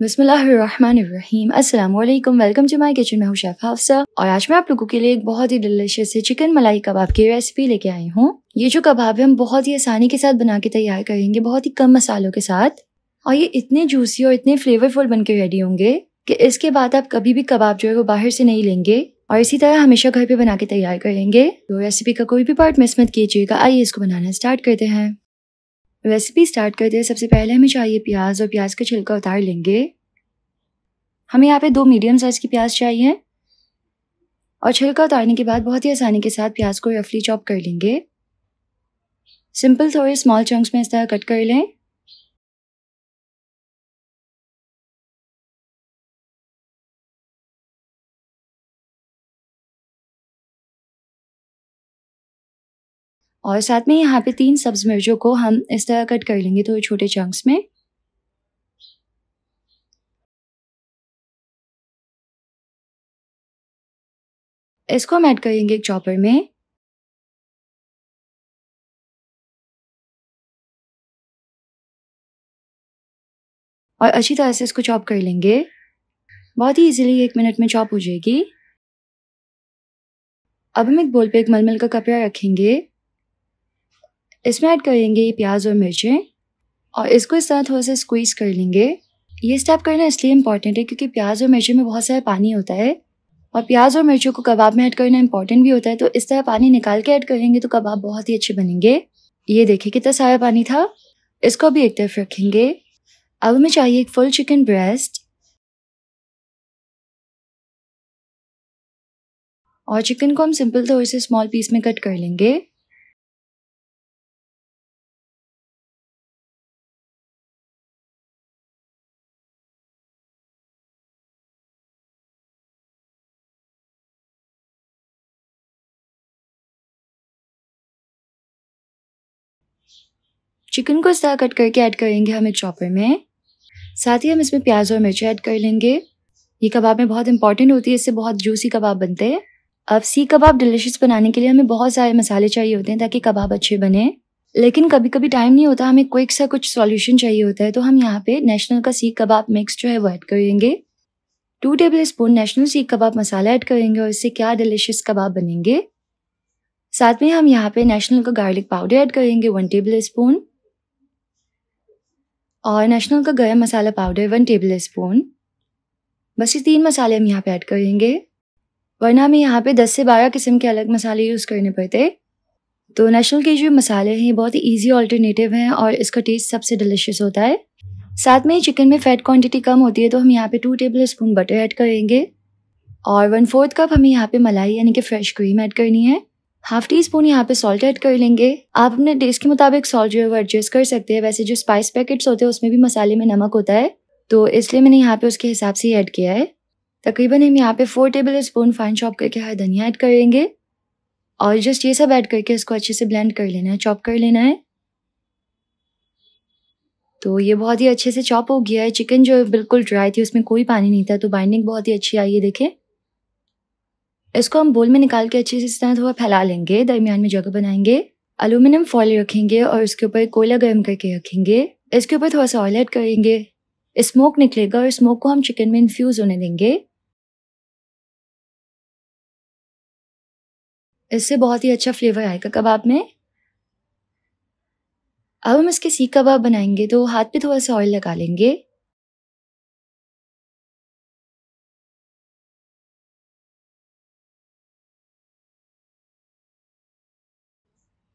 बिस्मिल्लाहिर्रहमानिर्रहीम। अस्सलाम वालेकुम। Welcome to my kitchen. मैं हूँ शेफ हाफसा और आज मैं आप लोगों के लिए एक बहुत ही डिलीशियस चिकन मलाई कबाब की रेसिपी लेके आई हूँ। ये जो कबाब है हम बहुत ही आसानी के साथ बना के तैयार करेंगे, बहुत ही कम मसालों के साथ, और ये इतने जूसी और इतने फ्लेवरफुल बन के रेडी होंगे कि इसके बाद आप कभी भी कबाब जो है वो बाहर से नहीं लेंगे और इसी तरह हमेशा घर पे बना के तैयार करेंगे। तो रेसिपी का कोई भी पार्ट मिस मत कीजिएगा। आइए इसको बनाना स्टार्ट करते हैं। रेसिपी स्टार्ट करते हैं। सबसे पहले हमें चाहिए प्याज, और प्याज का छिलका उतार लेंगे। हमें यहाँ पे 2 मीडियम साइज की प्याज चाहिए और छिलका उतारने के बाद बहुत ही आसानी के साथ प्याज को रफली चॉप कर लेंगे। सिंपल थोड़े स्मॉल चंक्स में इस तरह कट कर लें। और साथ में यहाँ पे 3 सब्ज मिर्चों को हम इस तरह कट कर लेंगे थोड़े छोटे चंक्स में। इसको हम ऐड करेंगे एक चॉपर में। और अच्छी तरह से इसको चॉप कर लेंगे। बहुत ही इजीली 1 मिनट में चॉप हो जाएगी। अब हम एक बोल पे एक मलमल का कपड़ा रखेंगे। इसमें ऐड करेंगे ये प्याज और मिर्चें और इसको इस तरह थोड़ा सा स्क्वीज कर लेंगे। ये स्टेप करना इसलिए इम्पॉर्टेंट है क्योंकि प्याज और मिर्ची में बहुत सारा पानी होता है और प्याज और मिर्चों को कबाब में ऐड करना इम्पॉर्टेंट भी होता है। तो इस तरह पानी निकाल के ऐड करेंगे तो कबाब बहुत ही अच्छे बनेंगे। ये देखिए कितना सारा पानी था। इसको भी एक तरफ रखेंगे। अब हमें चाहिए एक फुल चिकन ब्रेस्ट और चिकन को हम सिंपल थोड़े से स्मॉल पीस में कट कर लेंगे। चिकन को इस तरह कट करके ऐड करेंगे हम एक चॉपर में। साथ ही हम इसमें प्याज और मिर्ची ऐड कर लेंगे। ये कबाब में बहुत इंपॉर्टेंट होती है, इससे बहुत जूसी कबाब बनते हैं। अब सीख कबाब डिलिशियस बनाने के लिए हमें बहुत सारे मसाले चाहिए होते हैं ताकि कबाब अच्छे बने, लेकिन कभी कभी टाइम नहीं होता, हमें क्विक सा कुछ सॉल्यूशन चाहिए होता है। तो हम यहाँ पे नेशनल का सीख कबाब मिक्स जो है वो ऐड करेंगे। 2 टेबल स्पून नेशनल सीख कबाब मसाला ऐड करेंगे और इससे क्या डिलिशियस कबाब बनेंगे। साथ में हम यहाँ पे नेशनल का गार्लिक पाउडर ऐड करेंगे 1 टेबल स्पून और नेशनल का गरम मसाला पाउडर 1 टेबल स्पून। बस ये 3 मसाले हम यहाँ पे ऐड करेंगे, वरना हमें यहाँ पे 10 से 12 किस्म के अलग मसाले यूज़ करने पड़ते। तो नेशनल के जो मसाले हैं ये बहुत ही इजी ऑल्टरनेटिव हैं और इसका टेस्ट सबसे डिलिशियस होता है। साथ में चिकन में फैट क्वांटिटी कम होती है तो हम यहाँ पे 2 टेबल स्पून बटर ऐड करेंगे और 1/4 कप हमें यहाँ पे मलाई यानी कि फ्रेश क्रीम ऐड करनी है। ½ टी स्पून यहाँ पे सॉल्ट ऐड कर लेंगे। आप अपने टेस्ट के मुताबिक सॉल्ट जो है वो एडजस्ट कर सकते हैं। वैसे जो स्पाइस पैकेट्स होते हैं उसमें भी मसाले में नमक होता है, तो इसलिए मैंने यहाँ पे उसके हिसाब से ही ऐड किया है। तकरीबन हम यहाँ पे 4 टेबल स्पून फाइन चॉप करके हरा धनिया ऐड करेंगे और जस्ट ये सब ऐड करके इसको अच्छे से ब्लेंड कर लेना है, चॉप कर लेना है। तो ये बहुत ही अच्छे से चॉप हो गया है। चिकन जो बिल्कुल ड्राई थी, उसमें कोई पानी नहीं था, तो बाइंडिंग बहुत ही अच्छी आई है। देखें, इसको हम बोल में निकाल के अच्छे से इस तरह थोड़ा फैला लेंगे। दरमियान में जगह बनाएंगे, एल्यूमिनियम फॉइल रखेंगे और उसके ऊपर कोयला गर्म करके रखेंगे। इसके ऊपर थोड़ा सा ऑयल ऐड करेंगे। स्मोक निकलेगा और स्मोक को हम चिकन में इन्फ्यूज होने देंगे। इससे बहुत ही अच्छा फ्लेवर आएगा कबाब में। अब हम इसके सीख कबाब बनाएंगे तो हाथ पे थोड़ा सा ऑयल लगा लेंगे।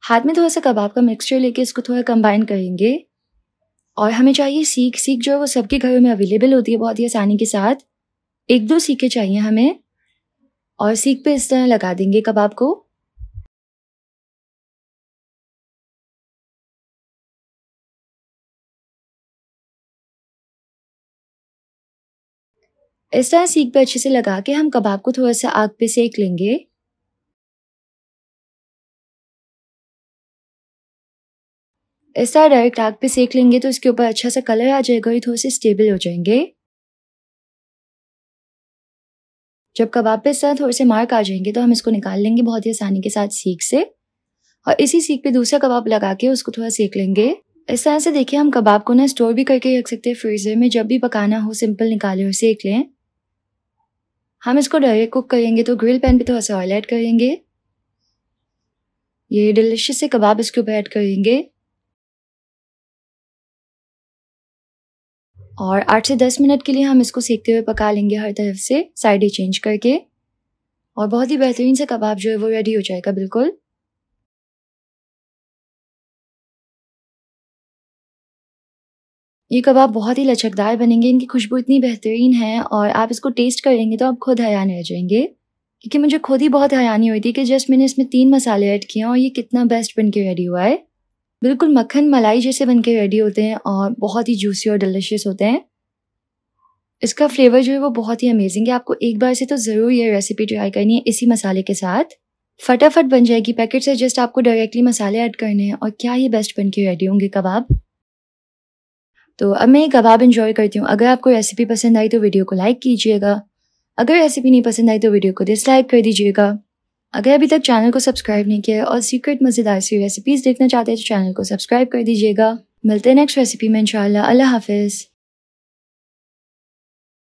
हाथ में थोड़ा सा कबाब का मिक्सचर लेके इसको थोड़ा कंबाइन करेंगे। और हमें चाहिए सीख। सीख जो है वो सबके घरों में अवेलेबल होती है बहुत ही आसानी के साथ। 1-2 सीखें चाहिए हमें और सीख पे इस तरह लगा देंगे कबाब को। इस तरह सीख पे अच्छे से लगा के हम कबाब को थोड़ा सा आग पे सेक लेंगे। इस तरह डायरेक्ट आग पे सेक लेंगे तो इसके ऊपर अच्छा सा कलर आ जाएगा, ये थोड़े से स्टेबल हो जाएंगे। जब कबाब पे इस तरह थोड़े से मार्क आ जाएंगे तो हम इसको निकाल लेंगे बहुत ही आसानी के साथ सीख से और इसी सीख पे दूसरा कबाब लगा के उसको थोड़ा सेक लेंगे। इस तरह से देखिए हम कबाब को ना स्टोर भी करके रख सकते हैं फ्रीज़र में, जब भी पकाना हो सिंपल निकालें और सेक लें। हम इसको डायरेक्ट कुक करेंगे तो ग्रिल पैन पे थोड़ा सा ऑयल ऐड करेंगे, ये डिलिशियस से कबाब इसके ऊपर ऐड करेंगे और 8 से 10 मिनट के लिए हम इसको सेकते हुए पका लेंगे हर तरफ से साइडें चेंज करके, और बहुत ही बेहतरीन से कबाब जो है वो रेडी हो जाएगा बिल्कुल। ये कबाब बहुत ही लचकदार बनेंगे, इनकी खुशबू इतनी बेहतरीन है और आप इसको टेस्ट करेंगे तो आप खुद हैरान रह जाएंगे, क्योंकि मुझे खुद ही बहुत हैरानी हुई थी कि जस्ट मैंने इसमें 3 मसाले ऐड किए और ये कितना बेस्ट बन के रेडी हुआ है। बिल्कुल मक्खन मलाई जैसे बन के रेडी होते हैं और बहुत ही जूसी और डिलिशियस होते हैं। इसका फ्लेवर जो है वो बहुत ही अमेजिंग है, आपको एक बार से तो ज़रूर ये रेसिपी ट्राई करनी है इसी मसाले के साथ। फटाफट बन जाएगी, पैकेट से जस्ट आपको डायरेक्टली मसाले ऐड करने हैं और क्या ये बेस्ट बन के रेडी होंगे कबाब। तो अब मैं ये कबाब एंजॉय करती हूँ। अगर आपको रेसिपी पसंद आई तो वीडियो को लाइक कीजिएगा, अगर रेसिपी नहीं पसंद आई तो वीडियो को डिसलाइक कर दीजिएगा। अगर अभी तक चैनल को सब्सक्राइब नहीं किया और सीक्रेट मज़ेदार सी रेसिपीज़ देखना चाहते हैं तो चैनल को सब्सक्राइब कर दीजिएगा। मिलते हैं नेक्स्ट रेसिपी में इंशाल्लाह। अल्लाह हाफिज़।